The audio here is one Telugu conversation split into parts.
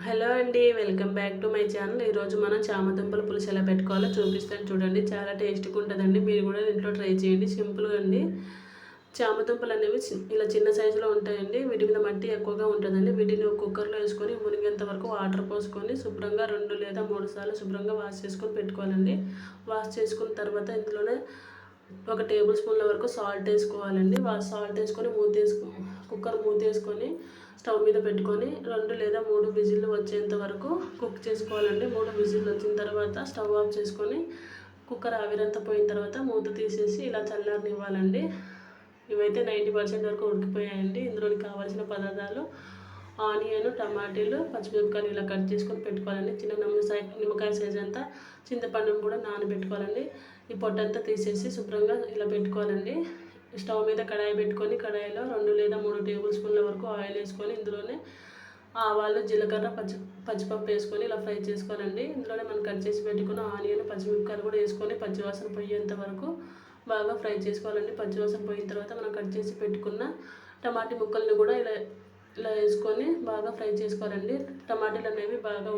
హలో అండి, welcome back to my channel. ఈరోజు మనం చామదుంపల పులుసు ఎలా పెట్టుకోవాలో చూపిస్తాను చూడండి. చాలా టేస్ట్గా ఉంటుందండి. మీరు కూడా ఇంట్లో ట్రై చేయండి. సింపుల్గా అండి. చామదుంపలు అనేవి ఇలా చిన్న సైజులో ఉంటాయండి. వీటి మీద మట్టి ఎక్కువగా ఉంటుందండి. వీటిని కుక్కర్లో వేసుకొని మునిగేంత వరకు వాటర్ పోసుకొని శుభ్రంగా 2 లేదా 3 సార్లు శుభ్రంగా వాష్ చేసుకొని పెట్టుకోవాలండి. వాష్ చేసుకున్న తర్వాత ఇందులోనే ఒక టేబుల్ స్పూన్ల వరకు సాల్ట్ వేసుకోవాలండి. సాల్ట్ వేసుకొని కుక్కర్ మూతేసుకొని స్టవ్ మీద పెట్టుకొని 2 లేదా 3 విజిల్లు వచ్చేంత వరకు కుక్ చేసుకోవాలండి. 3 విజిల్లు వచ్చిన తర్వాత స్టవ్ ఆఫ్ చేసుకొని కుక్కర్ ఆవిరంతా పోయిన తర్వాత మూత తీసేసి ఇలా చల్లారనివ్వాలండి. ఇవైతే 90% వరకు ఉడికిపోయాయండి. ఇందులోకి కావాల్సిన పదార్థాలు ఆనియన్, టమాటీలు, పచ్చిమిరపకాయలు ఇలా కట్ చేసుకొని పెట్టుకోవాలండి. చిన్న నిమ్మకాయ సైజ్ అంతా చింతపండును కూడా నానబెట్టుకోవాలండి. ఈ పొట్టంతా తీసేసి శుభ్రంగా ఇలా పెట్టుకోవాలండి. స్టవ్ మీద కడాయి పెట్టుకొని కడాయిలో 2 లేదా 3 టేబుల్ స్పూన్ల వరకు ఆయిల్ వేసుకొని ఇందులోనే ఆవాలు, జీలకర్ర, పచ్చిపప్పు వేసుకొని ఇలా ఫ్రై చేసుకోవాలండి. ఇందులోనే మనం కట్ చేసి పెట్టుకున్న ఆనియన్, పచ్చిమిరపకాయలు కూడా వేసుకొని పచ్చివాసన పోయేంత వరకు బాగా ఫ్రై చేసుకోవాలండి. పచ్చివాసన పోయిన తర్వాత మనం కట్ చేసి పెట్టుకున్న టమాటీ ముక్కల్ని కూడా ఇలా వేసుకొని బాగా ఫ్రై చేసుకోవాలండి. టమాటీలు అనేవి బాగా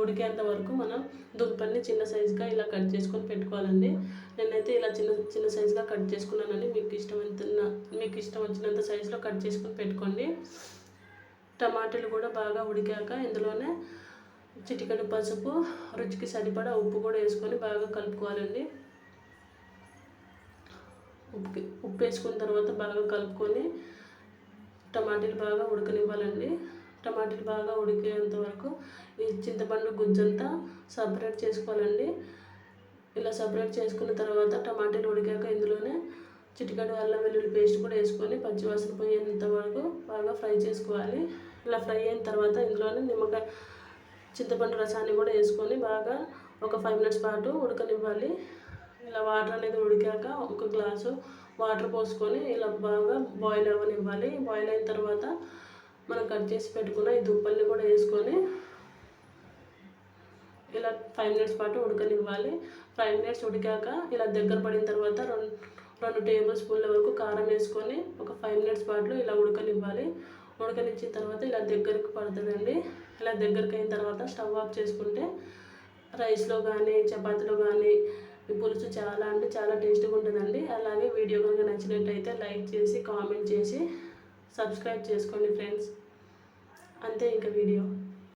ఉడికేంత వరకు మనం దుంపల్ని చిన్న సైజుగా ఇలా కట్ చేసుకొని పెట్టుకోవాలండి. నేనైతే ఇలా చిన్న సైజుగా కట్ చేసుకున్నానండి. మీకు ఇష్టం వచ్చినంత సైజులో కట్ చేసుకొని పెట్టుకోండి. టమాటాలు కూడా బాగా ఉడికాక ఇందులోనే చిటికెడు పసుపు, రుచికి సరిపడా ఉప్పు కూడా వేసుకొని బాగా కలుపుకోవాలండి. ఉప్పు వేసుకున్న తర్వాత బాగా కలుపుకొని టమాటాలు బాగా ఉడకనివ్వాలండి. టమాటాలు బాగా ఉడికేంత వరకు ఈ చింతపండు గుజ్జంతా సపరేట్ చేసుకోవాలండి. ఇలా సపరేట్ చేసుకున్న తర్వాత టమాటాలు ఉడికాక ఇందులోనే చిటికెడు అల్లం వెల్లుల్లి పేస్ట్ కూడా వేసుకొని పచ్చివాసన పోయేంత వరకు బాగా ఫ్రై చేసుకోవాలి. ఇలా ఫ్రై అయిన తర్వాత ఇందులోనే చింతపండు రసాన్ని కూడా వేసుకొని బాగా ఒక 5 మినిట్స్ పాటు ఉడకనివ్వాలి. ఇలా వాటర్ అనేది ఉడికాక ఒక గ్లాసు వాటర్ పోసుకొని ఇలా బాగా బాయిల్ అవ్వనివ్వాలి. బాయిల్ అయిన తర్వాత మనం కట్ చేసి పెట్టుకున్న ఈ దుంపల్ని కూడా వేసుకొని ఇలా 5 మినిట్స్ పాటు ఉడకనివ్వాలి. 5 మినిట్స్ ఉడికాక ఇలా దగ్గర పడిన తర్వాత 2 టేబుల్ స్పూన్ల వరకు కారం వేసుకొని ఒక 5 మినిట్స్ పాటు ఇలా ఉడకనివ్వాలి. ఉడకనిచ్చిన తర్వాత ఇలా దగ్గరికి పడుతుందండి. ఇలా దగ్గరికి అయిన తర్వాత స్టవ్ ఆఫ్ చేసుకుంటే రైస్లో కానీ చపాతీలో కానీ ఈ పులుసు చాలా టేస్ట్గా ఉంటుందండి. అలాగే వీడియో కనుక నచ్చినట్టయితే లైక్ చేసి కామెంట్ చేసి సబ్స్క్రైబ్ చేసుకోండి ఫ్రెండ్స్. అంతే ఇంకా వీడియో.